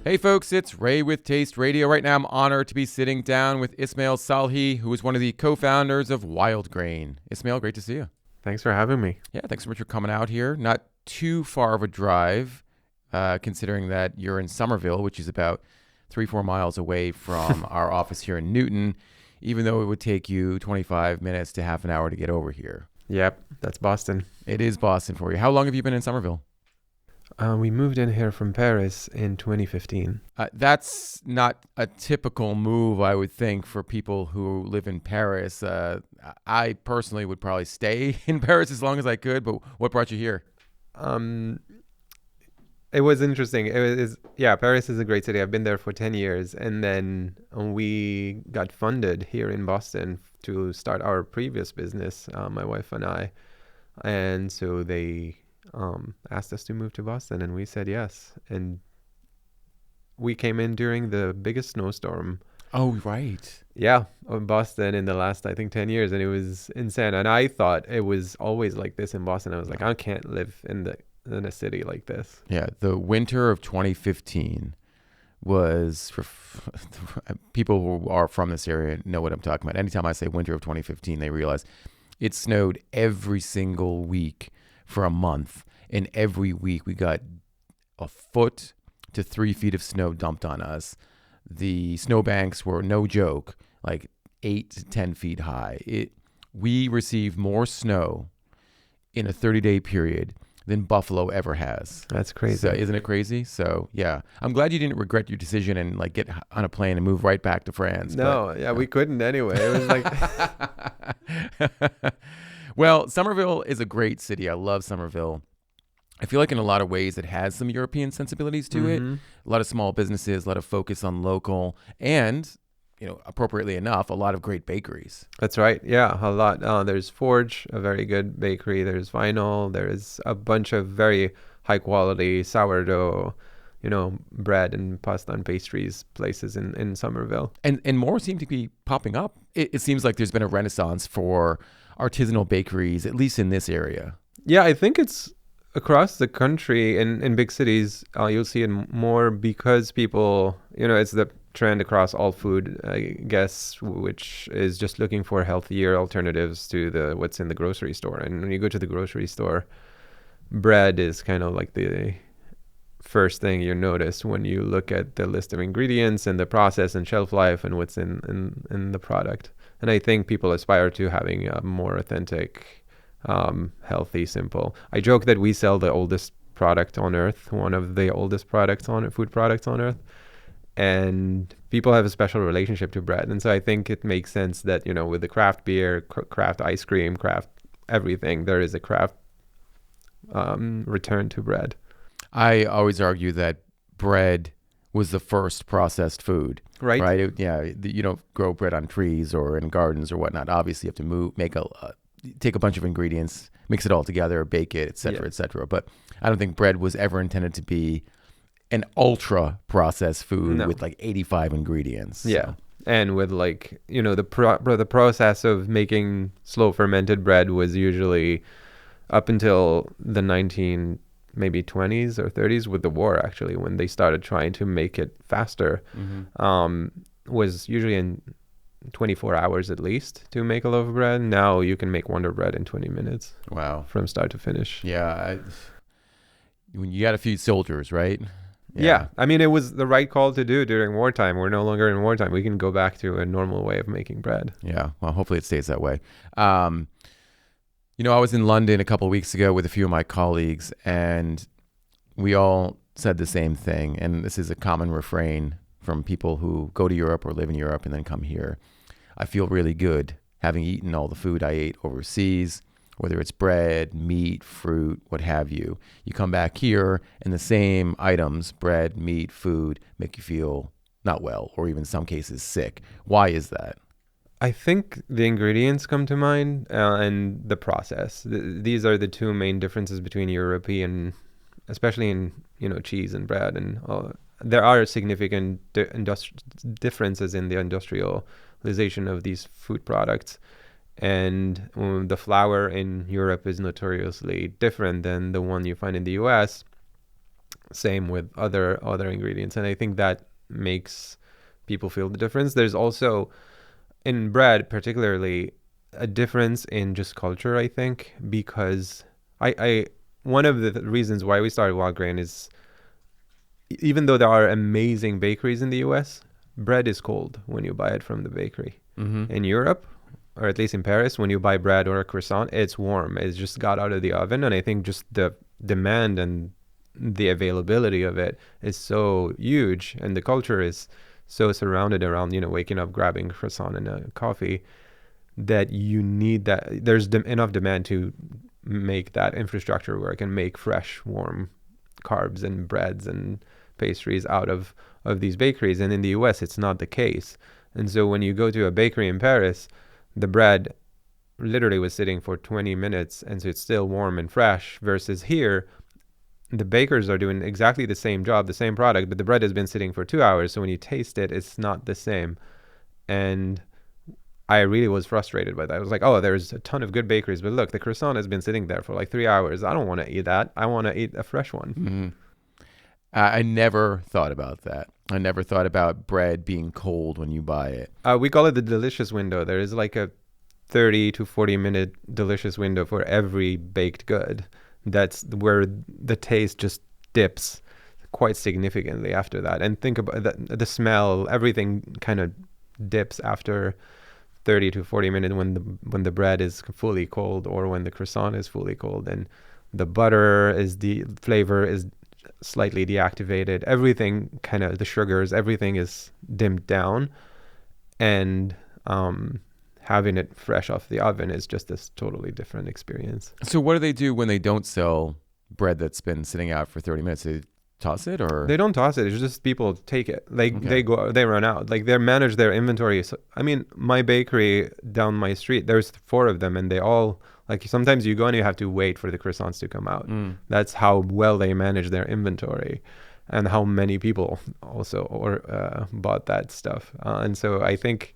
Hey folks, it's Ray with Taste Radio. Right now I'm honored to be sitting down with Ismail Salhi, who is one of the co-founders of Wildgrain. Ismail, great to see you. Thanks for having me. Yeah, thanks so much for coming out here. Not too far of a drive, considering that you're in Somerville, which is about 3-4 miles away from our office here in Newton, even though it would take you 25 minutes to half an hour to get over here. Yep, that's Boston. It is Boston for you. How long have you been in Somerville? We moved in here from Paris in 2015. That's not a typical move, I would think, for people who live in Paris. I personally would probably stay in Paris as long as I could, but what brought you here? It was interesting. Paris is a great city. I've been there for 10 years. And then we got funded here in Boston to start our previous business, my wife and I. And so they asked us to move to Boston, and we said yes. And we came in during the biggest snowstorm. Oh, right. Yeah, of Boston in the last, I think, 10 years. And it was insane. And I thought it was always like this in Boston. I was like, I can't live in a city like this. Yeah, the winter of 2015 was, for people who are from this area know what I'm talking about. Anytime I say winter of 2015, they realize it snowed every single week for a month, and every week we got a foot to 3 feet of snow dumped on us. The snowbanks were no joke, like 8 to 10 feet high. We received more snow in a 30-day period than Buffalo ever has. That's crazy. So, isn't it crazy? So, yeah. I'm glad you didn't regret your decision and like get on a plane and move right back to France. No, we couldn't anyway. It was like... Well, Somerville is a great city. I love Somerville. I feel like in a lot of ways it has some European sensibilities to it. A lot of small businesses, a lot of focus on local, and, appropriately enough, a lot of great bakeries. That's right. Yeah, a lot. There's Forge, a very good bakery. There's Vinyl. There's a bunch of very high quality sourdough, bread and pasta and pastries places in Somerville. And more seem to be popping up. It seems like there's been a renaissance for artisanal bakeries, at least in this area. Yeah, I think it's across the country. In big cities, you'll see it more because people, it's the trend across all food, I guess, which is just looking for healthier alternatives to what's in the grocery store. And when you go to the grocery store, bread is kind of like the first thing you notice when you look at the list of ingredients and the process and shelf life and what's in the product. And I think people aspire to having a more authentic, healthy, simple. I joke that we sell the oldest product on earth, one of the oldest food products on earth. And people have a special relationship to bread. And so I think it makes sense that, with the craft beer, craft ice cream, craft everything, there is a craft return to bread. I always argue that bread was the first processed food. Right? You don't grow bread on trees or in gardens or whatnot. Obviously, you have to take a bunch of ingredients, mix it all together, bake it, et cetera, et cetera. But I don't think bread was ever intended to be an ultra processed food with like 85 ingredients. Yeah. So. And with the process of making slow fermented bread was usually up until the 20s or 30s with the war, actually, when they started trying to make it faster, was usually in 24 hours at least to make a loaf of bread. Now you can make Wonder Bread in 20 minutes. Wow. From start to finish. Yeah. When you got to feed soldiers, right? Yeah. I mean, it was the right call to do during wartime. We're no longer in wartime. We can go back to a normal way of making bread. Yeah. Well, hopefully it stays that way. I was in London a couple of weeks ago with a few of my colleagues, and we all said the same thing. And this is a common refrain from people who go to Europe or live in Europe and then come here. I feel really good having eaten all the food I ate overseas, whether it's bread, meat, fruit, what have you. You come back here and the same items, bread, meat, food, make you feel not well, or even in some cases sick. Why is that? I think the ingredients come to mind and the process. These are the two main differences between European, especially in cheese and bread, and there are significant differences in the industrialization of these food products. And the flour in Europe is notoriously different than the one you find in the US. Same with other ingredients, and I think that makes people feel the difference. There's also in bread, particularly, a difference in just culture. I think because I one of the reasons why we started Wildgrain is even though there are amazing bakeries in the U.S., bread is cold when you buy it from the bakery. In Europe, or at least in Paris, when you buy bread or a croissant, it's warm. It's just got out of the oven. And I think just the demand and the availability of it is so huge. And the culture is so surrounded around, waking up, grabbing a croissant and a coffee, that you need that. There's enough demand to make that infrastructure work and make fresh, warm carbs and breads and pastries out of these bakeries. And in the US, it's not the case. And so when you go to a bakery in Paris, the bread literally was sitting for 20 minutes, and so it's still warm and fresh, versus here, the bakers are doing exactly the same job, the same product, but the bread has been sitting for 2 hours. So when you taste it, it's not the same. And I really was frustrated by that. I was like, oh, there's a ton of good bakeries, but look, the croissant has been sitting there for like 3 hours. I don't want to eat that. I want to eat a fresh one. I never thought about that. I never thought about bread being cold when you buy it. We call it the delicious window. There is like a 30 to 40 minute delicious window for every baked good. That's where the taste just dips quite significantly after that. And think about the smell, everything kind of dips after 30 to 40 minutes when the bread is fully cold, or when the croissant is fully cold, and the butter is, the flavor is slightly deactivated. Everything kind of, the sugars, everything is dimmed down, and having it fresh off the oven is just this totally different experience. So what do they do when they don't sell bread that's been sitting out for 30 minutes? They toss it, or they don't toss it. It's just people take it. Like they run out. Like they manage their inventory. So, I mean, my bakery down my street, there's 4 of them, and they all, like, sometimes you go and you have to wait for the croissants to come out. That's how well they manage their inventory, and how many people also bought that stuff. And so I think,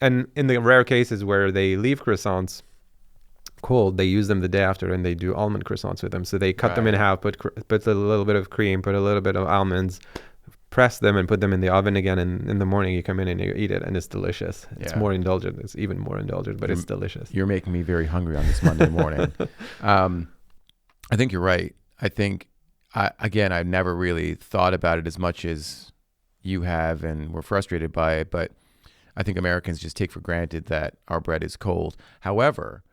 and in the rare cases where they leave croissants cold, they use them the day after, and they do almond croissants with them. So they cut them in half, put a little bit of cream, put a little bit of almonds, press them, and put them in the oven again. And in the morning you come in and you eat it, and it's delicious. It's more indulgent. It's even more indulgent, but it's delicious. You're making me very hungry on this Monday morning. I think you're right. I think, I've never really thought about it as much as you have, and we're frustrated by it. But I think Americans just take for granted that our bread is cold. However,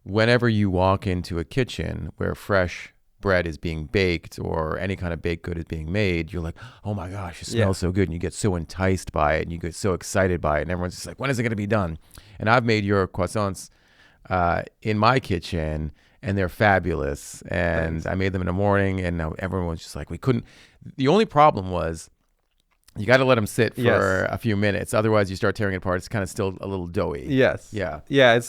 whenever you walk into a kitchen where fresh bread is being baked, or any kind of baked good is being made, you're like, oh my gosh, it smells so good. And you get so enticed by it, and you get so excited by it. And everyone's just like, when is it going to be done? And I've made your croissants in my kitchen, and they're fabulous. And thanks. I made them in the morning, and now everyone was just like, we couldn't. The only problem was, you got to let them sit for a few minutes. Otherwise, you start tearing it apart. It's kind of still a little doughy. Yes. Yeah. Yeah.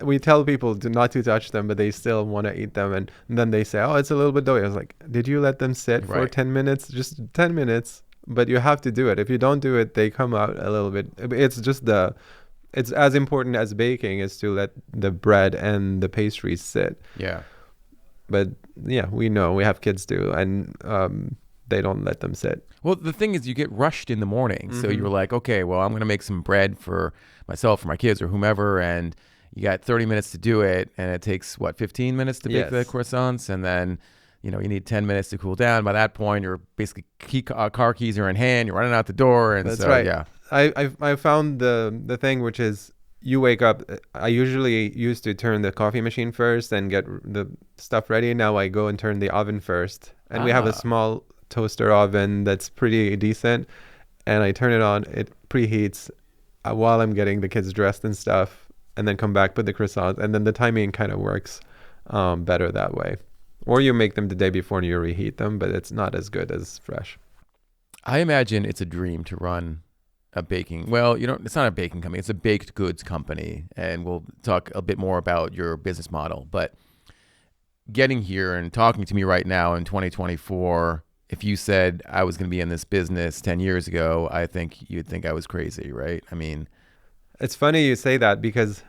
We tell people not to touch them, but they still want to eat them. And then they say, oh, it's a little bit doughy. I was like, did you let them sit for 10 minutes? Just 10 minutes. But you have to do it. If you don't do it, they come out a little bit. It's just it's as important as baking is to let the bread and the pastries sit. Yeah. But yeah, we know, we have kids too. And, they don't let them sit. Well, the thing is, you get rushed in the morning. So you're like, okay, well, I'm going to make some bread for myself, for my kids, or whomever. And you got 30 minutes to do it. And it takes, 15 minutes to bake the croissants. And then, you need 10 minutes to cool down. By that point, you're basically car keys are in hand. You're running out the door. And that's right. Yeah. I found the thing, which is, you wake up. I usually used to turn the coffee machine first and get the stuff ready. Now I go and turn the oven first. And we have a small toaster oven that's pretty decent, and I turn it on, it preheats while I'm getting the kids dressed and stuff, and then come back, put the croissants, and then the timing kind of works better that way. Or you make them the day before and you reheat them, but it's not as good as fresh. I imagine it's a dream to run a baking, it's not a baking company, it's a baked goods company, and we'll talk a bit more about your business model. But getting here and talking to me right now in 2024, if you said I was going to be in this business 10 years ago, I think you'd think I was crazy, right? I mean, it's funny you say that, because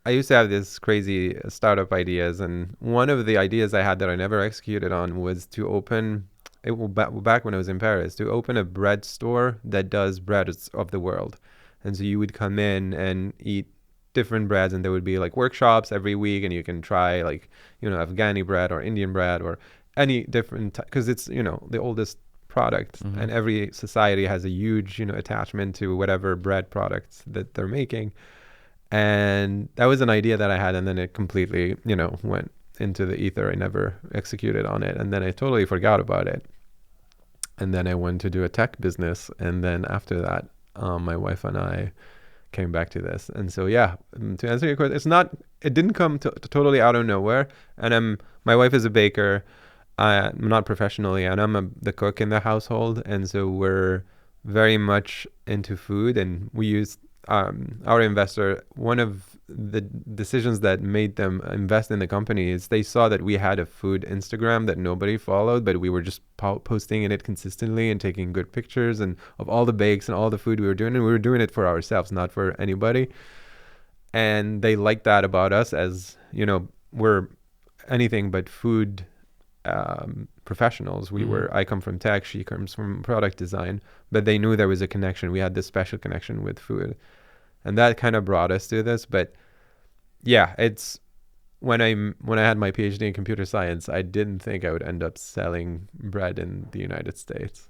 I used to have this crazy startup ideas, and one of the ideas I had that I never executed on was to open back when I was in Paris, to open a bread store that does breads of the world. And so you would come in and eat different breads, and there would be like workshops every week, and you can try like, Afghani bread or Indian bread or any different, because it's, the oldest product, and every society has a huge, attachment to whatever bread products that they're making. And that was an idea that I had, and then it completely, went into the ether. I never executed on it, and then I totally forgot about it. And then I went to do a tech business, and then after that, my wife and I came back to this. And so, yeah, to answer your question, it didn't come totally out of nowhere. And my wife is a baker, not professionally, and I'm the cook in the household, and so we're very much into food, and we use our investor. One of the decisions that made them invest in the company is they saw that we had a food Instagram that nobody followed, but we were just posting in it consistently and taking good pictures and of all the bakes and all the food we were doing, and we were doing it for ourselves, not for anybody. And they liked that about us, as we're anything but food professionals. I come from tech, she comes from product design, but they knew there was a connection. We had this special connection with food, and that kind of brought us to this. But yeah, it's when I had my PhD in computer science, I didn't think I would end up selling bread in the United States.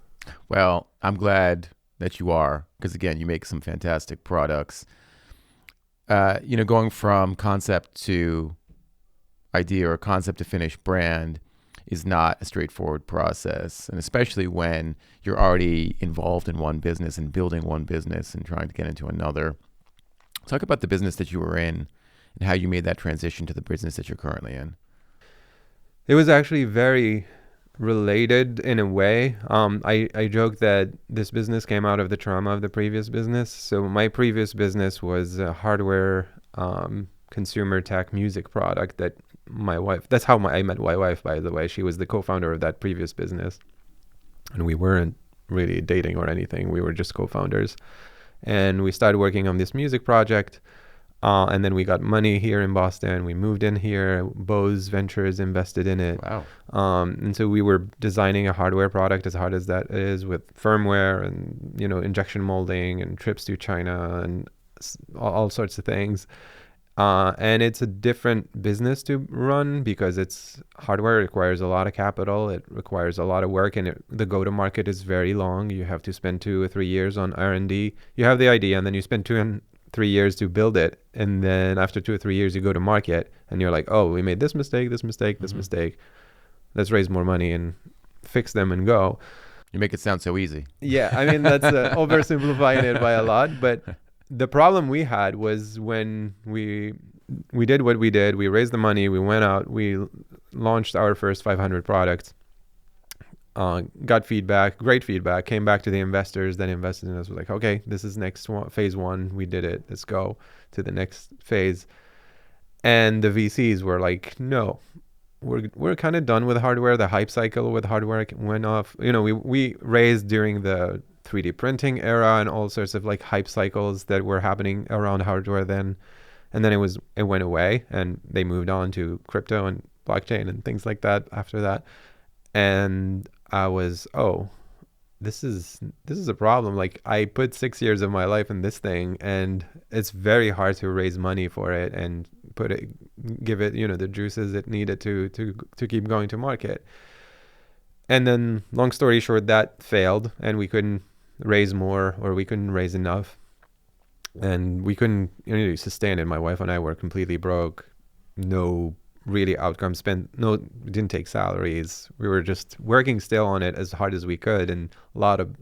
Well, I'm glad that you are, because again, you make some fantastic products. Going from concept to idea or concept to finished brand is not a straightforward process, and especially when you're already involved in one business and building one business and trying to get into another. Talk about the business that you were in and how you made that transition to the business that you're currently in. It was actually very related in a way. I joke that this business came out of the trauma of the previous business. So my previous business was a hardware consumer tech music product that my wife, that's how I met my wife, by the way. She was the co-founder of that previous business, and we weren't really dating or anything. We were just co-founders, and we started working on this music project, and then we got money here in Boston. We moved in here. Bose Ventures invested in it. Wow. And so we were designing a hardware product, as hard as that is, with firmware and injection molding and trips to China and all sorts of things. And it's a different business to run because it's hardware. It requires a lot of capital. It requires a lot of work, and the go-to-market is very long. You have to spend 2 or 3 years on R&D. You have the idea, and then you spend 2 and 3 years to build it. And then after 2 or 3 years, you go to market, and you're like, oh, we made this mistake, this mistake, this mistake. Let's raise more money and fix them and go. You make it sound so easy. Yeah, I mean, that's oversimplifying it by a lot, but the problem we had was when we did what we did, we raised the money, we went out, we launched our first 500 products, got feedback, great feedback, came back to the investors that invested in us. We're like, okay, this is phase 1. We did it. Let's go to the next phase. And the VCs were like, no, we're kind of done with hardware. The hype cycle with hardware went off. We raised during the 3D printing era and all sorts of like hype cycles that were happening around hardware then. And then it went away, and they moved on to crypto and blockchain and things like that after that. And I was, this is a problem. Like, I put 6 years of my life in this thing, and it's very hard to raise money for it and give it, the juices it needed to keep going to market. And then, long story short, that failed, and we couldn't raise more, or we couldn't raise enough, and we couldn't sustain it. My wife and I were completely broke. No really outcome spent. No, we didn't take salaries. We were just working still on it as hard as we could, and a lot of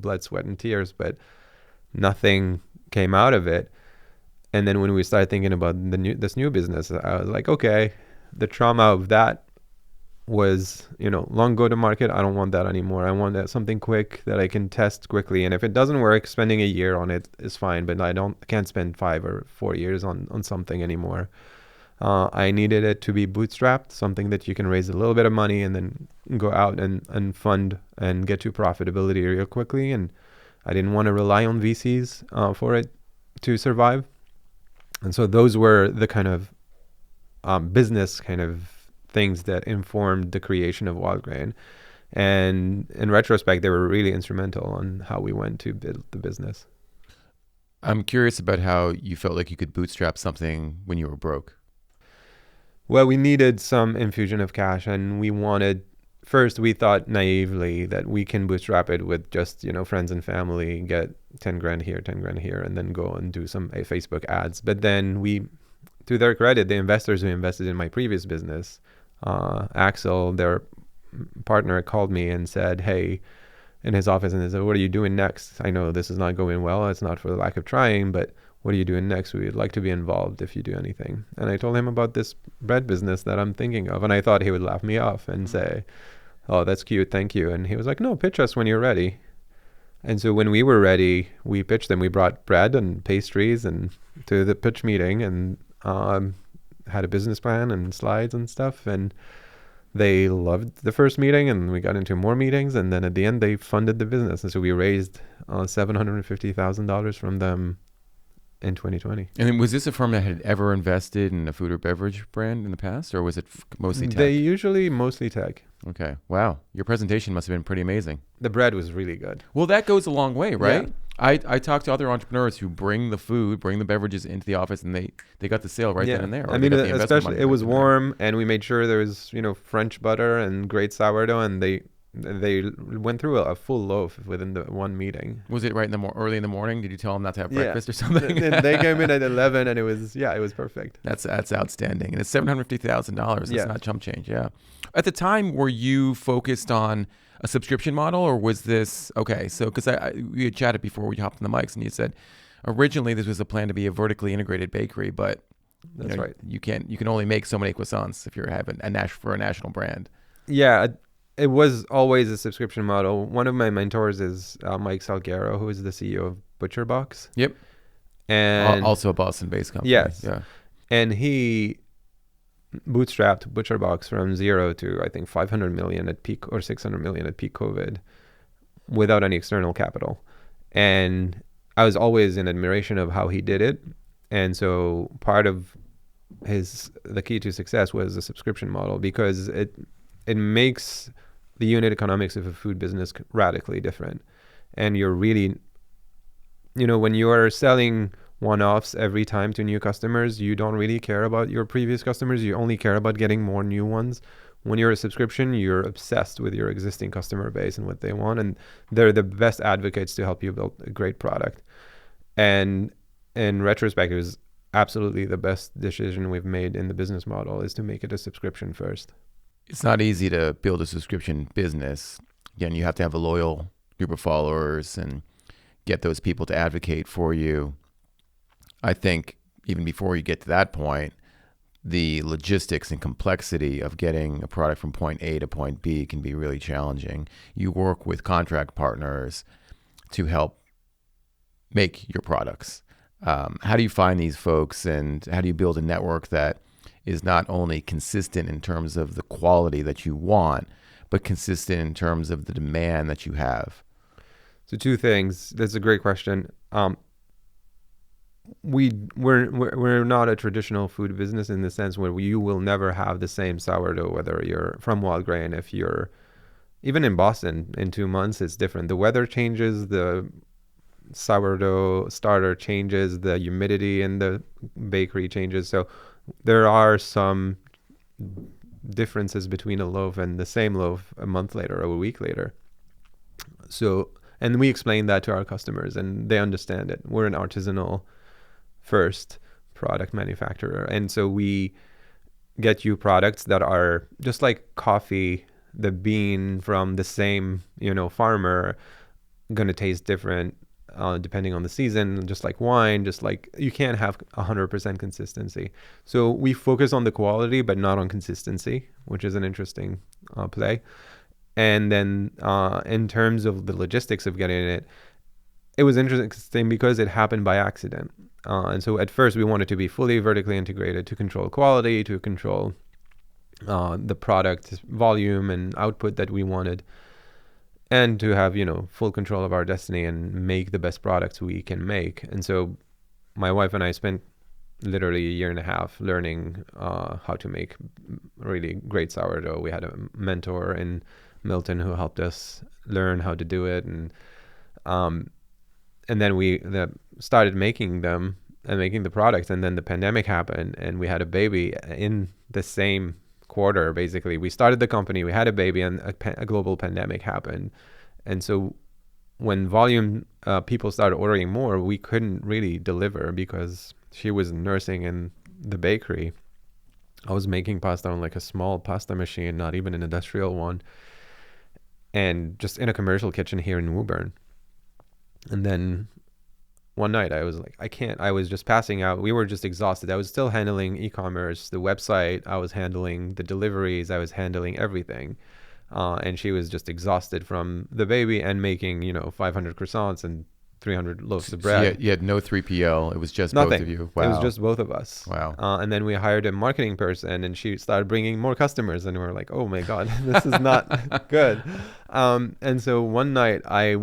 blood, sweat, and tears, but nothing came out of it. And then when we started thinking about this new business, I was like, okay, the trauma of that was, long go to market. I don't want that anymore. I want something quick that I can test quickly. And if it doesn't work, spending a year on it is fine, but I can't spend 5 or 4 years on something anymore. I needed it to be bootstrapped, something that you can raise a little bit of money and then go out and fund and get to profitability real quickly. And I didn't want to rely on VCs for it to survive. And so those were the kind of business kind of things that informed the creation of Wildgrain. And in retrospect, they were really instrumental on how we went to build the business. I'm curious about how you felt like you could bootstrap something when you were broke. Well, we needed some infusion of cash, and first we thought naively that we can bootstrap it with just, friends and family, get 10 grand here, 10 grand here, and then go and do some Facebook ads. But then to their credit, the investors who invested in my previous business, Axel, their partner, called me and said, hey, in his office, and they said, what are you doing next? I know this is not going well. It's not for the lack of trying, but what are you doing next? We'd like to be involved if you do anything. And I told him about this bread business that I'm thinking of. And I thought he would laugh me off and say, oh, that's cute. Thank you. And he was like, no, pitch us when you're ready. And so when we were ready, we pitched them. We brought bread and pastries and to the pitch meeting and had a business plan and slides and stuff. And they loved the first meeting, and we got into more meetings. And then at the end, they funded the business. And so we raised $750,000 from them in 2020. And then was this a firm that had ever invested in a food or beverage brand in the past, or was it mostly tech? They usually mostly tech. Okay. Wow. Your presentation must have been pretty amazing. The bread was really good. Well, that goes a long way, right? Yeah. I talk to other entrepreneurs who bring the beverages into the office, and they got the sale right then and there. I mean, especially it was warm, and we made sure there was, French butter and great sourdough, and they went through a full loaf within the one meeting. Was it right in the early in the morning? Did you tell them not to have breakfast or something? They came in at 11, and it was perfect. That's outstanding, and it's $750,000. That's not chump change. Yeah. At the time, were you focused on a subscription model, or was this okay? So, because we had chatted before we hopped on the mics, and you said originally this was a plan to be a vertically integrated bakery, but that's right. You can only make so many croissants if you're having for a national brand. Yeah, it was always a subscription model. One of my mentors is Mike Salguero, who is the CEO of ButcherBox. Yep, and also a Boston-based company. Yes, yeah, and he bootstrapped ButcherBox from zero to I think 500 million at peak or 600 million at peak COVID without any external capital. And I was always in admiration of how he did it. And so part of the key to success was the subscription model, because it makes the unit economics of a food business radically different. And you're really, when you are selling one-offs every time to new customers, you don't really care about your previous customers. You only care about getting more new ones. When you're a subscription, you're obsessed with your existing customer base and what they want, and they're the best advocates to help you build a great product. And in retrospect, it was absolutely the best decision we've made in the business model, is to make it a subscription first. It's not easy to build a subscription business. Again, you have to have a loyal group of followers and get those people to advocate for you. I think even before you get to that point, the logistics and complexity of getting a product from point A to point B can be really challenging. You work with contract partners to help make your products. How do you find these folks, and how do you build a network that is not only consistent in terms of the quality that you want, but consistent in terms of the demand that you have? So two things. That's a great question. We're not a traditional food business in the sense where you will never have the same sourdough, whether you're from Wildgrain. If you're even in Boston in 2 months, it's different. The weather changes, the sourdough starter changes, the humidity in the bakery changes. So there are some differences between a loaf and the same loaf a month later or a week later. So, and we explain that to our customers, and they understand it. We're an artisanal first product manufacturer, and so we get you products that are just like coffee. The bean from the same farmer gonna taste different depending on the season, just like wine. Just like you can't have 100% consistency. So we focus on the quality but not on consistency, which is an interesting play. And then in terms of the logistics of getting it, it was interesting because it happened by accident. And so at first we wanted to be fully vertically integrated to control quality, to control the product volume and output that we wanted, and to have, full control of our destiny and make the best products we can make. And so my wife and I spent literally a year and a half learning how to make really great sourdough. We had a mentor in Milton who helped us learn how to do it, and then we started making them and making the products, and then the pandemic happened, and we had a baby in the same quarter. Basically, we started the company, we had a baby, and a global pandemic happened, and so when volume people started ordering more, we couldn't really deliver because she was nursing in the bakery. I was making pasta on like a small pasta machine, not even an industrial one, and just in a commercial kitchen here in Woburn. And then one night I was like, I can't. I was just passing out. We were just exhausted. I was still handling e-commerce, the website. I was handling the deliveries. I was handling everything. And she was just exhausted from the baby and making, 500 croissants and 300 loaves of bread. So you had no 3PL. It was just Nothing. both of you. Wow. It was just both of us. Wow. And then we hired a marketing person, and she started bringing more customers, and we were like, oh my God, this is not good. And so one night I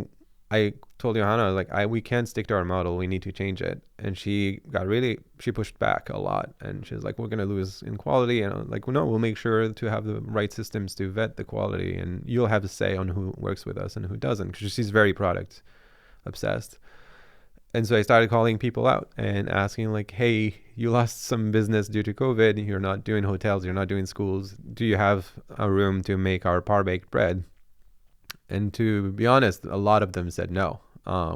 told Johanna, like, we can't stick to our model. We need to change it. And she pushed back a lot. And she was like, we're going to lose in quality. And I'm like, well, no, we'll make sure to have the right systems to vet the quality. And you'll have a say on who works with us and who doesn't. Because she's very product obsessed. And so I started calling people out and asking, like, hey, you lost some business due to COVID. You're not doing hotels. You're not doing schools. Do you have a room to make our par-baked bread? And to be honest, a lot of them said no.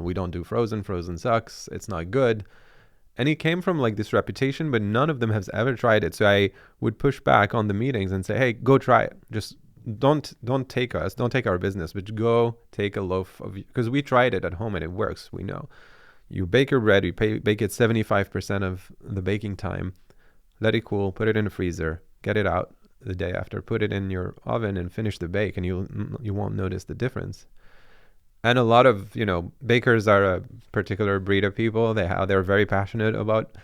We don't do frozen. Frozen sucks. It's not good. And it came from like this reputation, but none of them has ever tried it. So I would push back on the meetings and say, hey, go try it. Just don't take our business, but go take a loaf of, because we tried it at home and it works. We know. You bake your bread, you bake it 75% of the baking time, let it cool, put it in the freezer, get it out the day after, put it in your oven and finish the bake, and you won't notice the difference. And a lot of, bakers are a particular breed of people. They're very passionate about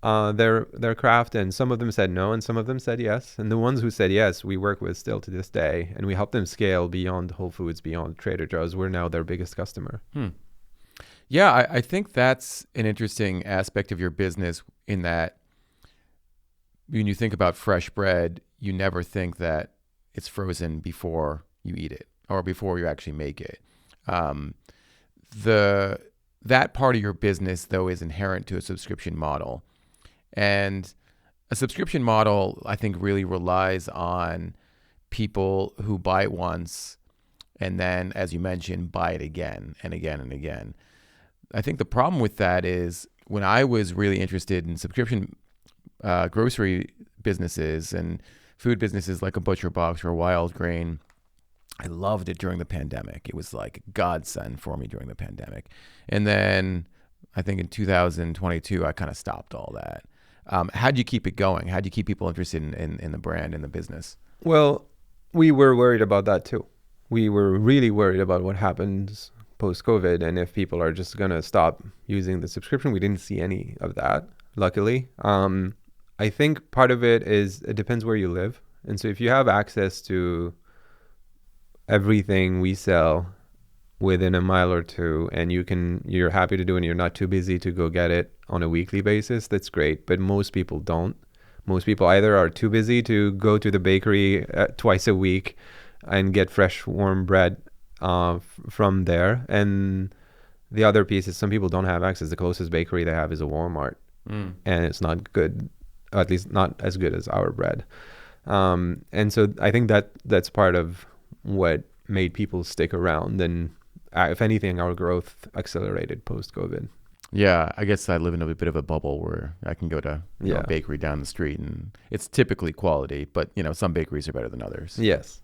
their craft, and some of them said no and some of them said yes. And the ones who said yes, we work with still to this day, and we help them scale beyond Whole Foods, beyond Trader Joe's. We're now their biggest customer. Yeah, I think that's an interesting aspect of your business, in that when you think about fresh bread, you never think that it's frozen before you eat it or before you actually make it. That part of your business, though, is inherent to a subscription model. And a subscription model, I think, really relies on people who buy it once and then, as you mentioned, buy it again and again and again. I think the problem with that is, when I was really interested in subscription grocery businesses and food businesses like a Butcher Box or a Wildgrain, I loved it during the pandemic. It was like a godsend for me during the pandemic. And then I think in 2022, I kind of stopped all that. How'd you keep it going? How'd you keep people interested in the brand and the business? Well, we were worried about that too. We were really worried about what happens post-COVID, and if people are just going to stop using the subscription. We didn't see any of that, luckily. I think part of it depends where you live. And so if you have access to everything we sell within a mile or two, and you're happy to do it, and you're not too busy to go get it on a weekly basis, that's great. But most people don't. Most people either are too busy to go to the bakery twice a week and get fresh, warm bread from there. And the other piece is, some people don't have access. The closest bakery they have is a Walmart, and it's not good, at least not as good as our bread. And so I think that's part of what made people stick around. And if anything, our growth accelerated post-COVID. Yeah, I guess I live in a bit of a bubble where I can go to a bakery down the street, and it's typically quality, but some bakeries are better than others. Yes.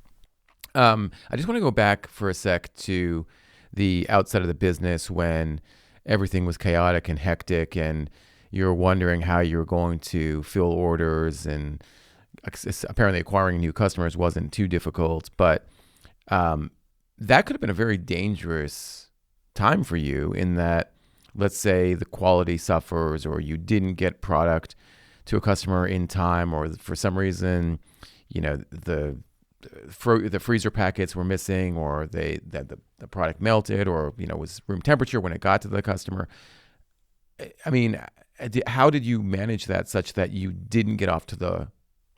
I just want to go back for a sec to the outset of the business, when everything was chaotic and hectic, and you're wondering how you're going to fill orders, and apparently acquiring new customers wasn't too difficult, but that could have been a very dangerous time for you, in that, let's say the quality suffers, or you didn't get product to a customer in time, or for some reason, the freezer packets were missing, or the product melted, or was room temperature when it got to the customer. I mean, how did you manage that such that you didn't get off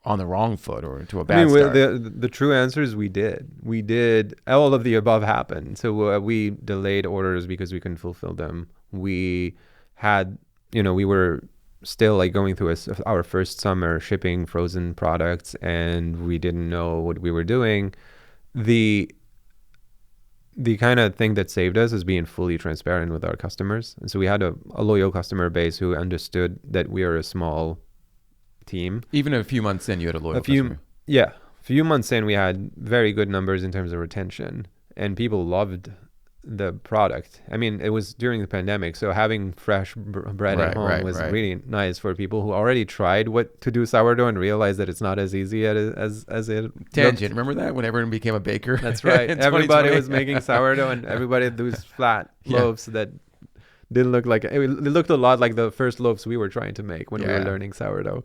on the wrong foot or to a I bad mean, start? the true answer is we did all of the above happen. So we delayed orders because we couldn't fulfill them. We had, we were still like going through our first summer shipping frozen products, and we didn't know what we were doing. The kind of thing that saved us is being fully transparent with our customers. And so we had a loyal customer base who understood that we are a small team. Even a few months in, you had a loyal customer. Yeah. A few months in, we had very good numbers in terms of retention, and people loved the product. I mean, it was during the pandemic, so having fresh bread at home was really nice for people who already tried what to do sourdough and realized that it's not as easy as it Tangent. looked. Remember that when everyone became a baker? That's right. Everybody was making sourdough, and everybody had those flat loaves that didn't look like it looked a lot like the first loaves we were trying to make when we were learning sourdough.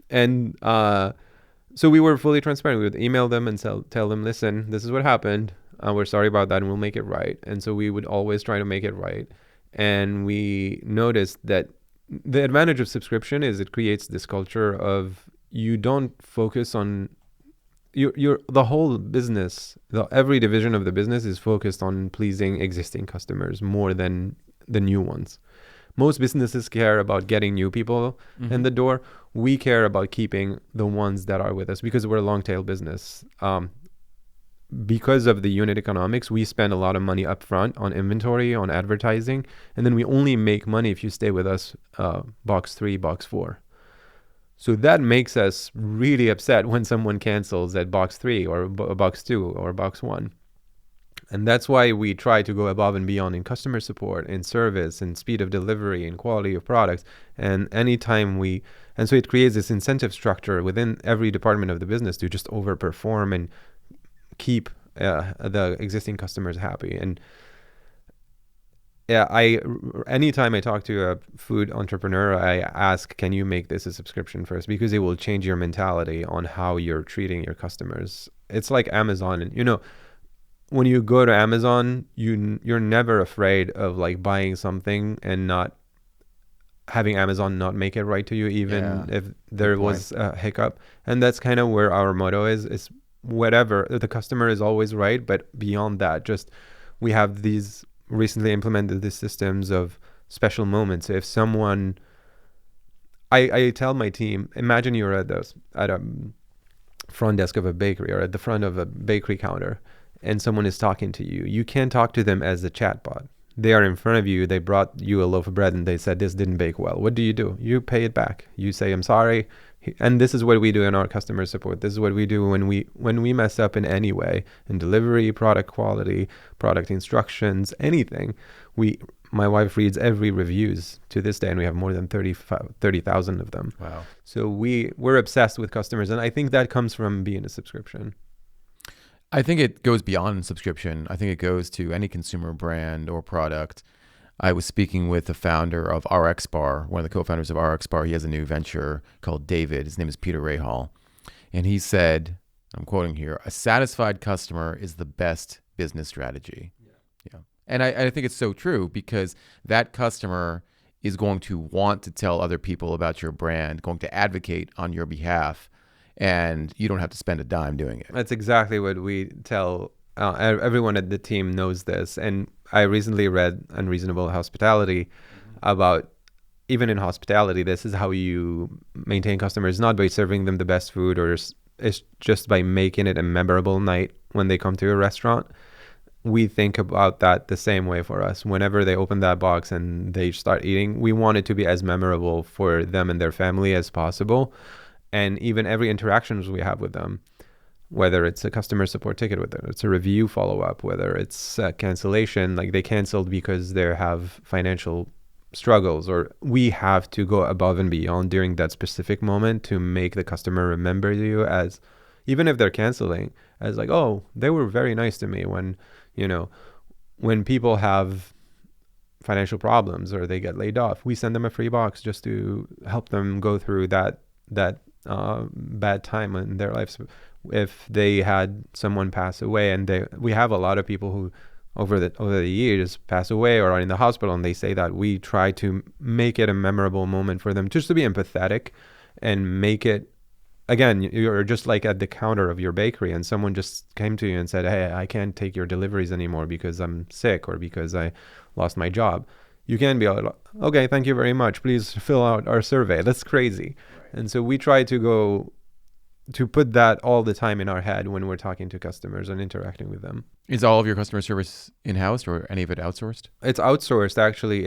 And so we were fully transparent. We would email them and tell them, listen, this is what happened. We're sorry about that, and we'll make it right. And so we would always try to make it right. And we noticed that the advantage of subscription is it creates this culture of you don't focus on the whole business. Every division of the business is focused on pleasing existing customers more than the new ones. Most businesses care about getting new people in the door. We care about keeping the ones that are with us because we're a long tail business. Because of the unit economics, we spend a lot of money up front on inventory, on advertising, and then we only make money if you stay with us box 3, box 4. So that makes us really upset when someone cancels at box 3 or box 2 or box 1. And that's why we try to go above and beyond in customer support, in service, and speed of delivery, and quality of products. And so it creates this incentive structure within every department of the business to just overperform and keep the existing customers happy. And anytime I talk to a food entrepreneur, I ask, can you make this a subscription first? Because it will change your mentality on how you're treating your customers. It's like Amazon. And when you go to Amazon, you're never afraid of like buying something and not having Amazon not make it right to you, even if there was a hiccup. And that's kind of where our motto is whatever, the customer is always right, but beyond that, just we have these recently implemented these systems of special moments. If someone, I tell my team, imagine you're at a front desk of a bakery or at the front of a bakery counter, and someone is talking to you. You can't talk to them as a chatbot. They are in front of you. They brought you a loaf of bread and they said this didn't bake well. What do? You pay it back. You say, I'm sorry. And this is what we do in our customer support. This is what we do when we mess up in any way, in delivery, product quality, product instructions, anything. My wife reads every reviews to this day, and we have more than 30,000 of them. Wow. So we're obsessed with customers, and I think that comes from being a subscription. I think it goes beyond subscription. I think it goes to any consumer brand or product. I was speaking with the founder of RX Bar, one of the co-founders of RX Bar. He has a new venture called David. His name is Peter Rahal. And he said, I'm quoting here, a satisfied customer is the best business strategy. Yeah. And I think it's so true, because that customer is going to want to tell other people about your brand, going to advocate on your behalf, and you don't have to spend a dime doing it. That's exactly what we tell everyone at the team knows this. And I recently read Unreasonable Hospitality about, even in hospitality, this is how you maintain customers, not by serving them the best food, or it's just by making it a memorable night when they come to a restaurant. We think about that the same way for us. Whenever they open that box and they start eating, we want it to be as memorable for them and their family as possible. And even every interactions we have with them, whether it's a customer support ticket, whether it's a review follow-up, whether it's a cancellation, like they canceled because they have financial struggles, or we have to go above and beyond during that specific moment to make the customer remember you as, even if they're canceling, as like, oh, they were very nice to me. When people have financial problems or they get laid off, we send them a free box just to help them go through that bad time in their lives. If they had someone pass away, and we have a lot of people who over the years pass away or are in the hospital, and they say that we try to make it a memorable moment for them, just to be empathetic and make it, again, you're just like at the counter of your bakery and someone just came to you and said, hey, I can't take your deliveries anymore because I'm sick or because I lost my job. You can be like, okay, thank you very much. Please fill out our survey. That's crazy. Right. And so we try to put that all the time in our head when we're talking to customers and interacting with them. Is all of your customer service in-house or any of it outsourced? It's outsourced, actually.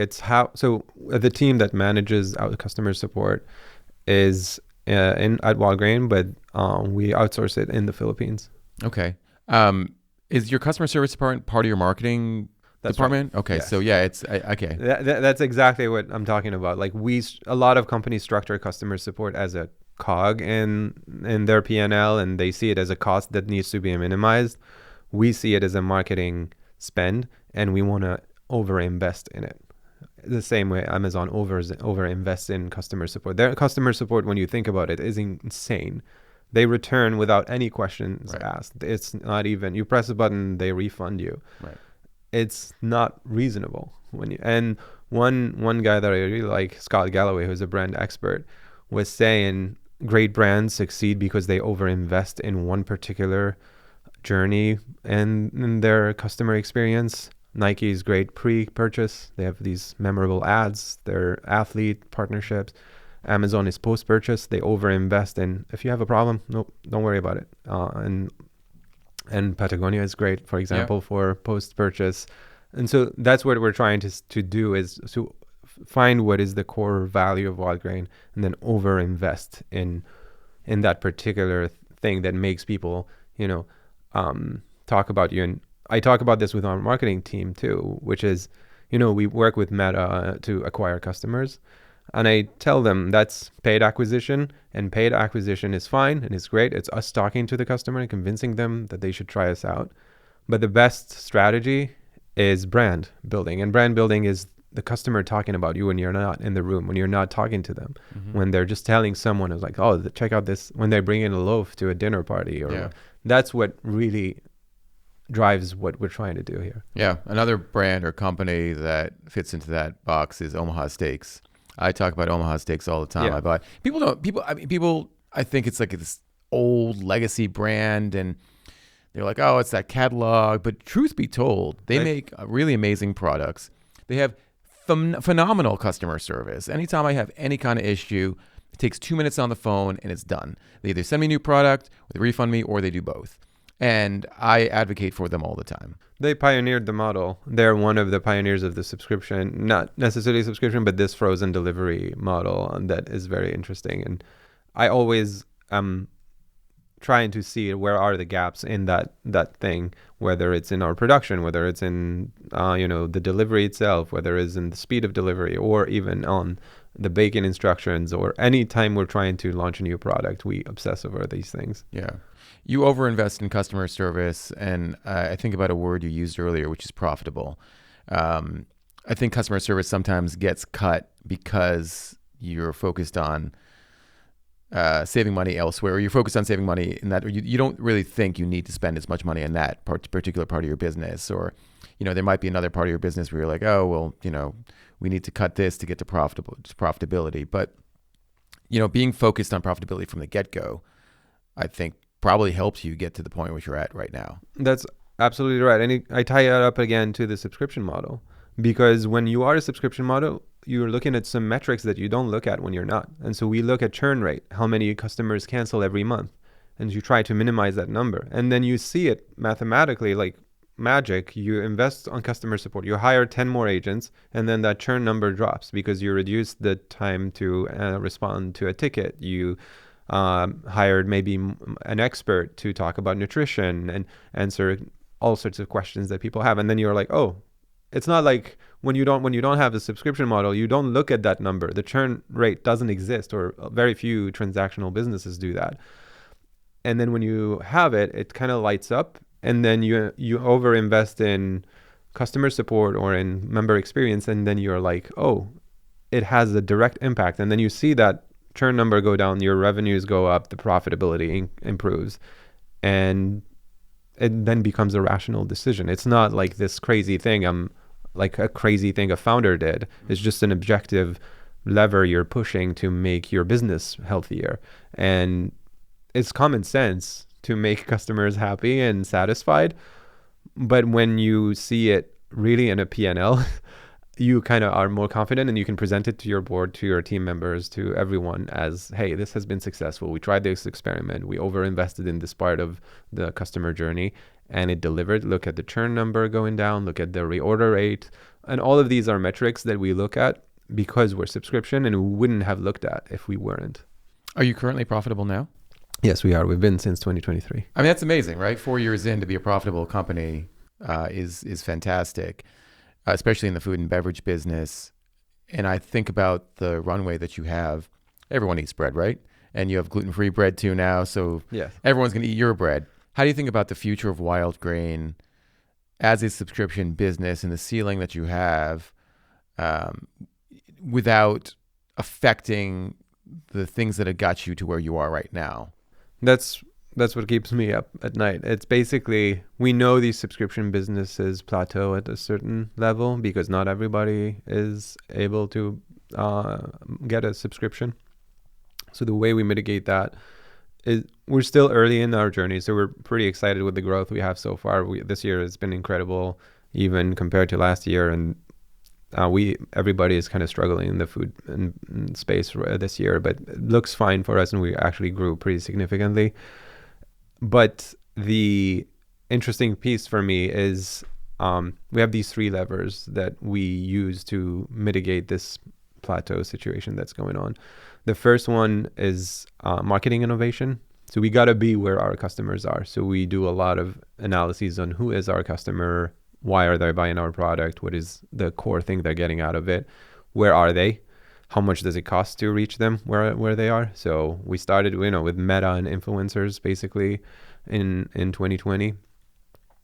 So the team that manages our customer support is at Wildgrain, but we outsource it in the Philippines. Okay. Is your customer service department part of your marketing department? Right. Okay. Yes. So yeah, it's okay. That's exactly what I'm talking about. Like a lot of companies structure customer support as a cog in their P&L, and they see it as a cost that needs to be minimized. We see it as a marketing spend, and we want to over-invest in it. The same way Amazon over-invests in customer support. Their customer support, when you think about it, is insane. They return without any questions asked. It's not even, you press a button, they refund you. Right. It's not reasonable. And one guy that I really like, Scott Galloway, who's a brand expert, was saying great brands succeed because they over-invest in one particular journey and in their customer experience. Nike is great pre-purchase. They have these memorable ads, their athlete partnerships. Amazon is post-purchase. They over-invest in, if you have a problem, nope, don't worry about it. And Patagonia is great, for example, for post-purchase. And so that's what we're trying to do, is to find what is the core value of Wildgrain and then over-invest in that particular thing that makes people, talk about you. And I talk about this with our marketing team too, which is, we work with Meta to acquire customers. And I tell them that's paid acquisition, and paid acquisition is fine and it's great. It's us talking to the customer and convincing them that they should try us out. But the best strategy is brand building. And brand building is the customer talking about you when you're not in the room, when you're not talking to them, when they're just telling someone who's like, oh, check out this, when they bring in a loaf to a dinner party. That's what really drives what we're trying to do here. Yeah. Another brand or company that fits into that box is Omaha Steaks. I talk about Omaha Steaks all the time. I think it's like this old legacy brand, and they're like, oh, it's that catalog. But truth be told, they make really amazing products. They have phenomenal customer service. Anytime I have any kind of issue, it takes 2 minutes on the phone and it's done. They either send me a new product, or they refund me, or they do both. And I advocate for them all the time. They pioneered the model. They're one of the pioneers of the subscription, not necessarily subscription, but this frozen delivery model. And that is very interesting. And I always am trying to see where are the gaps in that thing, whether it's in our production, whether it's in, the delivery itself, whether it's in the speed of delivery, or even on the baking instructions, or any time we're trying to launch a new product, we obsess over these things. Yeah. You overinvest in customer service, and I think about a word you used earlier, which is profitable. I think customer service sometimes gets cut because you're focused on saving money elsewhere, or you're focused on saving money in that, or you don't really think you need to spend as much money on that particular part of your business. Or, there might be another part of your business where you're like, oh, well, we need to cut this to get to profitability. But, being focused on profitability from the get-go, I think probably helps you get to the point which you're at right now. That's absolutely right. And I tie it up again to the subscription model, because when you are a subscription model, you're looking at some metrics that you don't look at when you're not. And so we look at churn rate, how many customers cancel every month, and you try to minimize that number. And then you see it mathematically, like magic. You invest on customer support, you hire 10 more agents, and then that churn number drops because you reduce the time to respond to a ticket. You hired maybe an expert to talk about nutrition and answer all sorts of questions that people have. And then you're like, oh, it's not like when you don't have a subscription model, you don't look at that number. The churn rate doesn't exist, or very few transactional businesses do that. And then when you have it, it kind of lights up, and then you overinvest in customer support or in member experience, and then you're like, oh, it has a direct impact. And then you see that churn number go down, your revenues go up, the profitability improves, and it then becomes a rational decision. It's not like this crazy thing like a crazy thing a founder did. It's just an objective lever you're pushing to make your business healthier. And it's common sense to make customers happy and satisfied. But when you see it really in a P&L, you kind of are more confident, and you can present it to your board, to your team members, to everyone as, hey, this has been successful. We tried this experiment. We over-invested in this part of the customer journey, and it delivered. Look at the churn number going down. Look at the reorder rate. And all of these are metrics that we look at because we're subscription, and we wouldn't have looked at if we weren't. Are you currently profitable now? Yes, we are. We've been since 2023. I mean, that's amazing, right? 4 years in to be a profitable company is fantastic, especially in the food and beverage business. And I think about the runway that you have. Everyone eats bread, right? And you have gluten-free bread too now, so yes, everyone's going to eat your bread. How do you think about the future of Wildgrain as a subscription business and the ceiling that you have without affecting the things that have got you to where you are right now? That's what keeps me up at night. It's basically, we know these subscription businesses plateau at a certain level because not everybody is able to get a subscription. So the way we mitigate that is, we're still early in our journey, so we're pretty excited with the growth we have so far. This year has been incredible, even compared to last year, and everybody is kind of struggling in the food and space this year, but it looks fine for us, and we actually grew pretty significantly. But the interesting piece for me is we have these 3 levers that we use to mitigate this plateau situation that's going on. The first one is marketing innovation. So we got to be where our customers are. So we do a lot of analyses on who is our customer, why are they buying our product, what is the core thing they're getting out of it, where are they, how much does it cost to reach them where they are. So we started with Meta and influencers basically in 2020,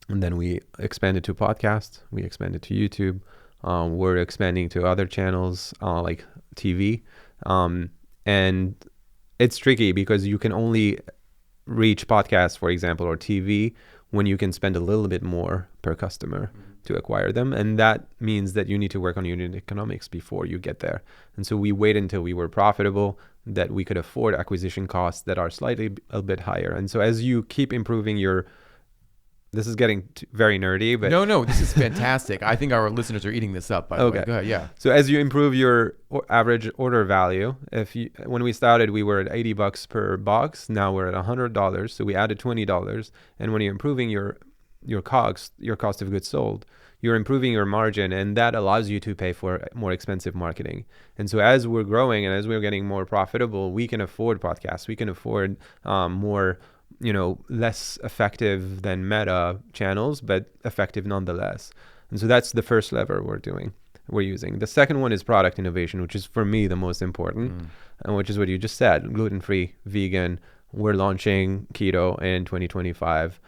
and then we expanded to podcasts, we expanded to YouTube, we're expanding to other channels like TV, and it's tricky because you can only reach podcasts, for example, or TV when you can spend a little bit more per customer to acquire them. And that means that you need to work on unit economics before you get there. And so we wait until we were profitable, that we could afford acquisition costs that are slightly a bit higher. And so as you keep improving this is getting very nerdy, but no, this is fantastic. I think our listeners are eating this up, by the way. Go ahead, yeah. So as you improve your average order value, when we started, we were at $80 per box. Now we're at $100. So we added $20. And when you're improving your COGS, your cost of goods sold, you're improving your margin, and that allows you to pay for more expensive marketing. And so as we're growing and as we're getting more profitable, we can afford podcasts. We can afford more less effective than Meta channels, but effective nonetheless. And so that's the first lever we're using. The second one is product innovation, which is for me the most important, and which is what you just said, gluten-free, vegan. We're launching keto in 2025.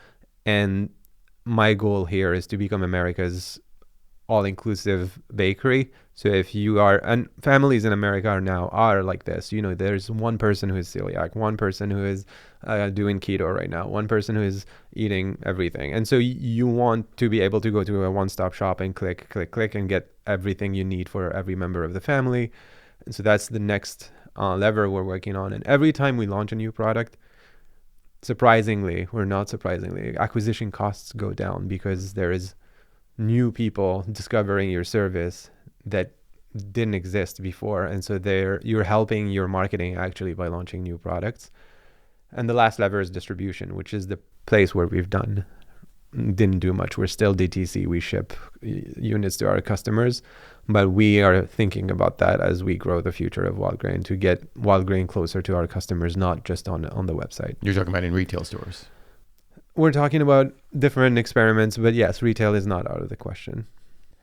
And my goal here is to become America's all-inclusive bakery. So if you are, and families in America are like this, there's one person who is celiac, one person who is doing keto right now, one person who is eating everything. And so you want to be able to go to a one-stop shop and click and get everything you need for every member of the family. And so that's the next lever we're working on. And every time we launch a new product, surprisingly, acquisition costs go down because there is new people discovering your service that didn't exist before. And so you're helping your marketing actually by launching new products. And the last lever is distribution, which is the place where didn't do much. We're still DTC. We ship units to our customers, but we are thinking about that as we grow the future of Wildgrain, to get Wildgrain closer to our customers, not just on the website. You're talking about in retail stores. We're talking about different experiments, but yes, retail is not out of the question.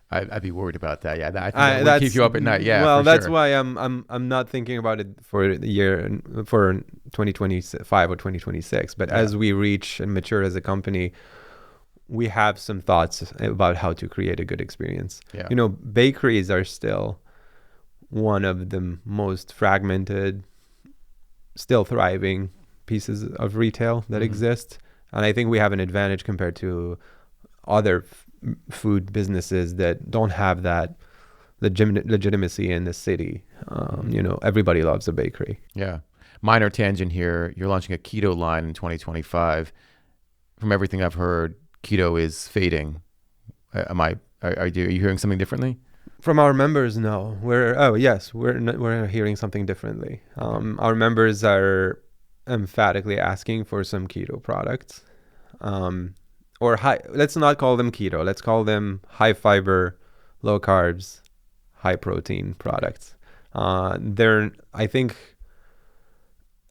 I'd be worried about that. Yeah, I think that would keep you up at night. Yeah, well, that's sure. why I'm not thinking about it for the year for 2025 or 2026. But as we reach and mature as a company, we have some thoughts about how to create a good experience. Yeah. Bakeries are still one of the most fragmented, still thriving pieces of retail that exist. And I think we have an advantage compared to other food businesses that don't have that legitimacy in the city. Everybody loves a bakery. Yeah. Minor tangent here. You're launching a keto line in 2025. From everything I've heard, keto is fading. Are you hearing something differently? From our members, no. We're hearing something differently. Our members are emphatically asking for some keto products, or high. Let's not call them keto. Let's call them high fiber, low carbs, high protein products. I think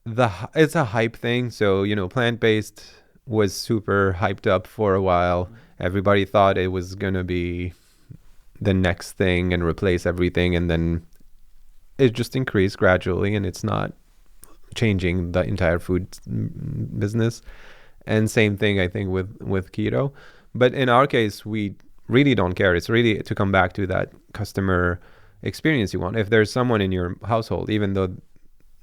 it's a hype thing. So plant based was super hyped up for a while. Everybody thought it was gonna be the next thing and replace everything, and then it just increased gradually, and it's not changing the entire food business. And same thing I think with keto. But in our case, we really don't care. It's really to come back to that customer experience you want. If there's someone in your household, even though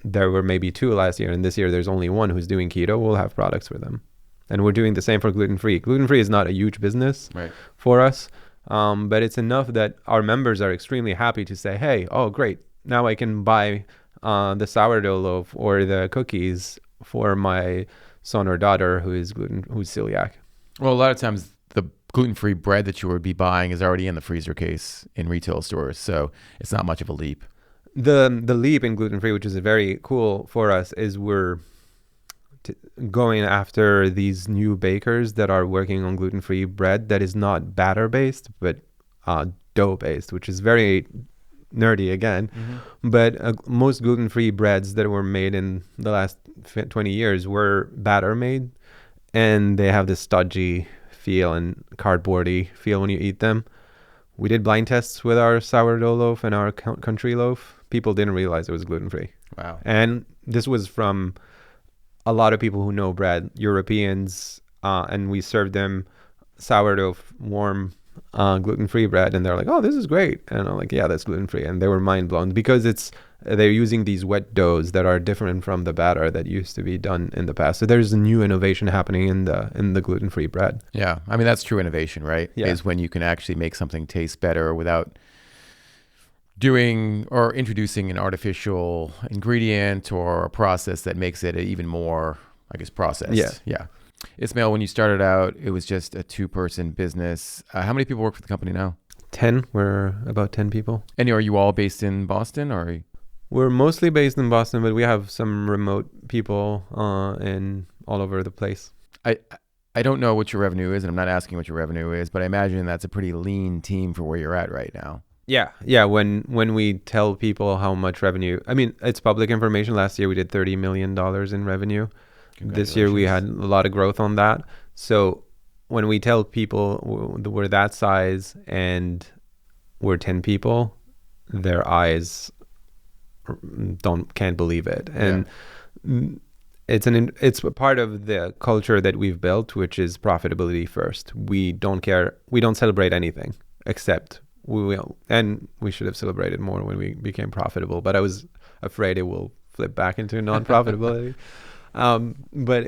there were maybe 2 last year and this year there's only 1 who's doing keto, we'll have products for them. And we're doing the same for gluten-free. Gluten-free is not a huge business for us. But it's enough that our members are extremely happy to say, hey, oh, great. Now I can buy the sourdough loaf or the cookies for my son or daughter who's celiac. Well, a lot of times the gluten-free bread that you would be buying is already in the freezer case in retail stores. So it's not much of a leap. The leap in gluten-free, which is very cool for us, is we're going after these new bakers that are working on gluten-free bread that is not batter-based, but dough-based, which is very nerdy again. Mm-hmm. But most gluten-free breads that were made in the last 20 years were batter-made, and they have this stodgy feel and cardboardy feel when you eat them. We did blind tests with our sourdough loaf and our country loaf. People didn't realize it was gluten-free. Wow. And this was from a lot of people who know bread, Europeans, and we served them sourdough warm gluten-free bread, and they're like, oh, this is great. And I'm like, yeah, that's gluten-free. And they were mind blown because they're using these wet doughs that are different from the batter that used to be done in the past. So there's a new innovation happening in the gluten-free bread. Yeah. I mean, that's true innovation, right? Yeah. Is when you can actually make something taste better without doing or introducing an artificial ingredient or a process that makes it even more, I guess, processed. Yeah. Ismail, when you started out, it was just a 2-person business. How many people work for the company now? 10. We're about 10 people. And are you all based in Boston, or? We're mostly based in Boston, but we have some remote people in all over the place. I don't know what your revenue is, and I'm not asking what your revenue is, but I imagine that's a pretty lean team for where you're at right now. Yeah. When we tell people how much revenue, I mean, it's public information. Last year we did $30 million in revenue. This year we had a lot of growth on that. So when we tell people we're that size and we're 10 people, their eyes can't believe it. And it's a part of the culture that we've built, which is profitability first. We don't care. We don't celebrate anything except we will. And we should have celebrated more when we became profitable, but I was afraid it will flip back into non-profitability. But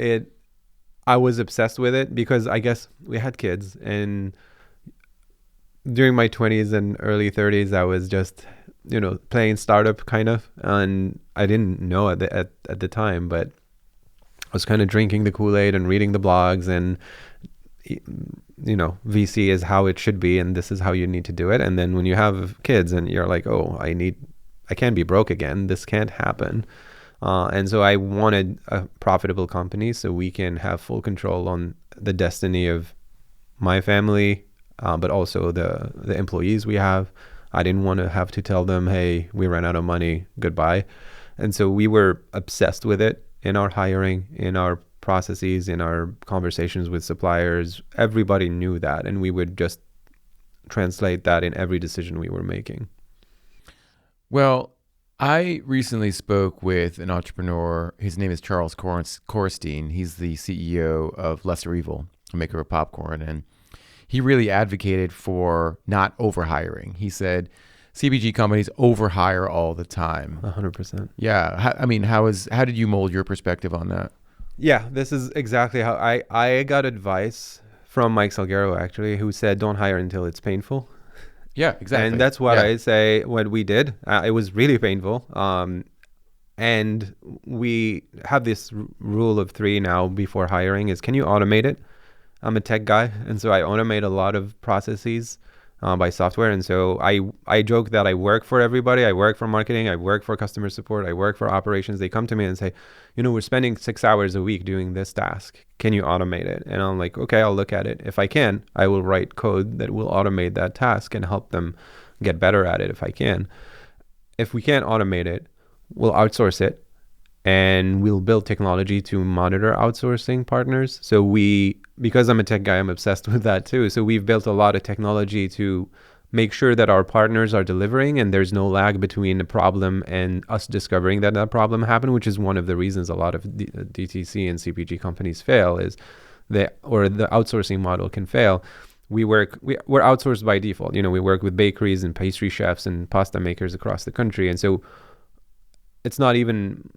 I was obsessed with it because I guess we had kids, and during my 20s and early 30s, I was just, playing startup kind of, and I didn't know at the time, but I was kind of drinking the Kool-Aid and reading the blogs, and VC is how it should be, and this is how you need to do it. And then when you have kids and you're like, oh, I can't be broke again. This can't happen. And so I wanted a profitable company so we can have full control on the destiny of my family, but also the employees we have. I didn't want to have to tell them, hey, we ran out of money, goodbye. And so we were obsessed with it in our hiring, in our processes, in our conversations with suppliers. Everybody knew that, and we would just translate that in every decision we were making. Well, I recently spoke with an entrepreneur. His name is Charles Korstein. He's the CEO of Lesser Evil, a maker of popcorn. And he really advocated for not overhiring. He said CPG companies overhire all the time. 100%. Yeah. How did you mold your perspective on that? Yeah, this is exactly how I got advice from Mike Salguero, actually, who said, don't hire until it's painful. Yeah, And exactly. that's what Yeah. I say what we did. It was really painful. And we have this rule of three now before hiring is, can you automate it? I'm a tech guy, and so I automate a lot of processes by software. And so I joke that I work for everybody. I work for marketing. I work for customer support. I work for operations. They come to me and say, we're spending 6 hours a week doing this task. Can you automate it? And I'm like, okay, I'll look at it. If I can, I will write code that will automate that task and help them get better at it if I can. If we can't automate it, we'll outsource it, and we'll build technology to monitor outsourcing partners. So because I'm a tech guy, I'm obsessed with that too. So we've built a lot of technology to make sure that our partners are delivering and there's no lag between the problem and us discovering that problem happened, which is one of the reasons a lot of DTC and CPG companies fail, is the outsourcing model can fail. We're outsourced by default. We work with bakeries and pastry chefs and pasta makers across the country. And so it's not even,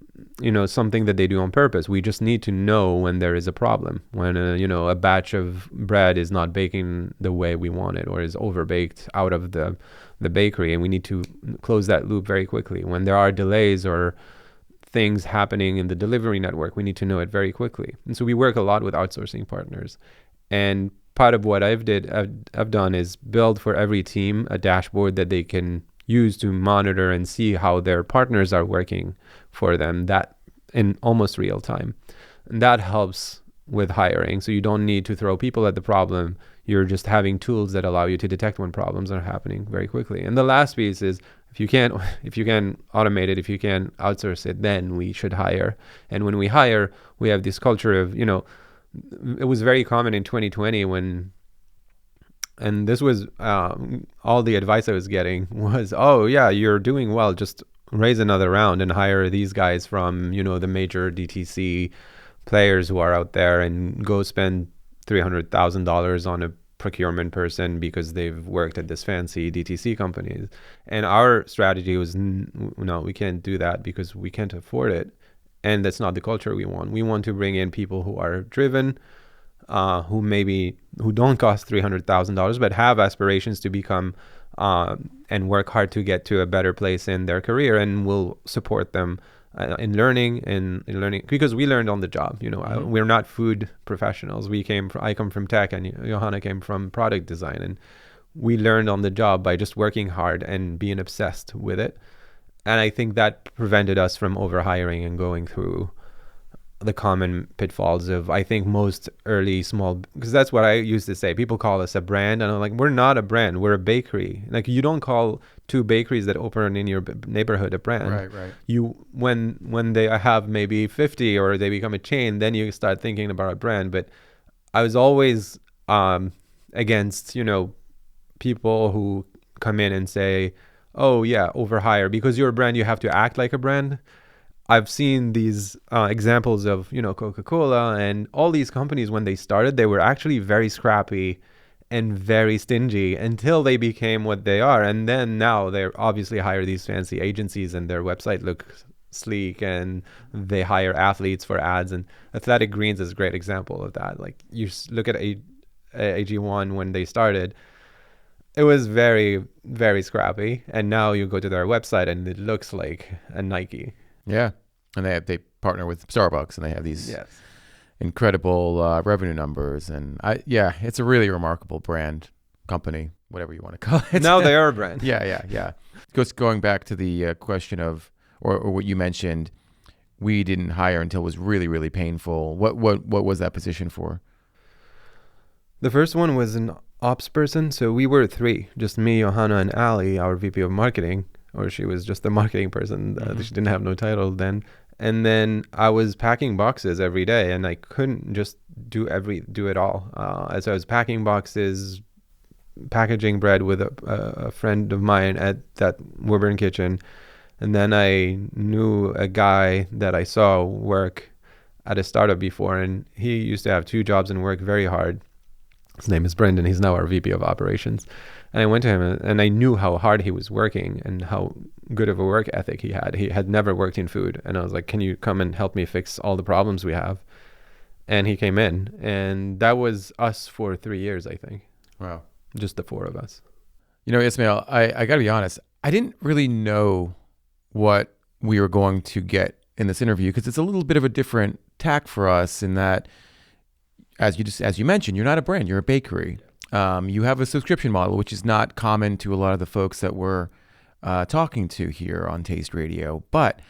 something that they do on purpose. We just need to know when there is a problem, when a batch of bread is not baking the way we want it, or is overbaked out of the bakery, and we need to close that loop very quickly. When there are delays or things happening in the delivery network, we need to know it very quickly. And so we work a lot with outsourcing partners. And part of what I've done is build for every team a dashboard that they can use to monitor and see how their partners are working for them, that in almost real time. And that helps with hiring. So you don't need to throw people at the problem. You're just having tools that allow you to detect when problems are happening very quickly. And the last piece is, if you can automate it, if you can outsource it, then we should hire. And when we hire, we have this culture of, it was very common in 2020 and this was all the advice I was getting was, oh yeah, you're doing well, just raise another round and hire these guys from, the major DTC players who are out there, and go spend $300,000 on a procurement person because they've worked at this fancy DTC companies. And our strategy was, no, we can't do that because we can't afford it. And that's not the culture we want. We want to bring in people who are driven, who don't cost $300,000, but have aspirations to become and work hard to get to a better place in their career, and we'll support them in learning because we learned on the job. We're not food professionals. I come from tech, and Johanna came from product design, and we learned on the job by just working hard and being obsessed with it. And I think that prevented us from overhiring and going through the common pitfalls of, I think, most early small, because that's what I used to say. People call us a brand, and I'm like, we're not a brand, we're a bakery. Like, you don't call two bakeries that open in your neighborhood a brand. Right. You, when they have maybe 50 or they become a chain, then you start thinking about a brand. But I was always against, people who come in and say, oh yeah, overhire, because you're a brand, you have to act like a brand. I've seen these examples of, Coca-Cola and all these companies. When they started, they were actually very scrappy and very stingy until they became what they are. And then now they obviously hire these fancy agencies, and their website looks sleek, and they hire athletes for ads. And Athletic Greens is a great example of that. Like, you look at AG1 when they started, it was very, very scrappy. And now you go to their website and it looks like a Nike. Yeah. And they partner with Starbucks, and they have these Yes. incredible revenue numbers. And it's a really remarkable brand, company, whatever you want to call it. Now they are a brand. Yeah. Just going back to the question of, or what you mentioned, we didn't hire until it was really, really painful. What was that position for? The first one was an ops person. So we were three, just me, Johanna, and Ali, our VP of marketing. Or she was just the marketing person. She didn't have no title then. And then I was packing boxes every day, and I couldn't just do it all. As I was packing boxes, packaging bread with a friend of mine at that Woburn kitchen. And then I knew a guy that I saw work at a startup before, and he used to have two jobs and work very hard. His name is Brendan. He's now our VP of operations. And I went to him, and I knew how hard he was working and how good of a work ethic he had. He had never worked in food. And I was like, can you come and help me fix all the problems we have? and he came in, and that was us for 3 years, I think. Wow. Just the four of us. You know, Ismail, I got to be honest. I didn't really know what we were going to get in this interview because it's a little bit of a different tack for us in that, as you mentioned, you're not a brand, you're a bakery. You have a subscription model, which is not common to a lot of the folks that we're talking to here on Taste Radio. But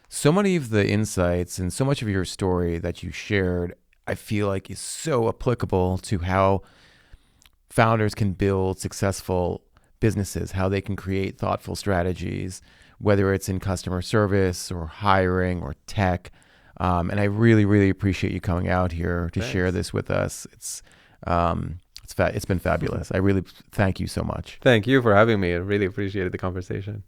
so many of the insights and so much of your story that you shared, I feel like is so applicable to how founders can build successful businesses, how they can create thoughtful strategies, whether it's in customer service or hiring or tech. And I really, really appreciate you coming out here to share this with us. It's been fabulous. I really thank you so much. Thank you for having me. I really appreciated the conversation.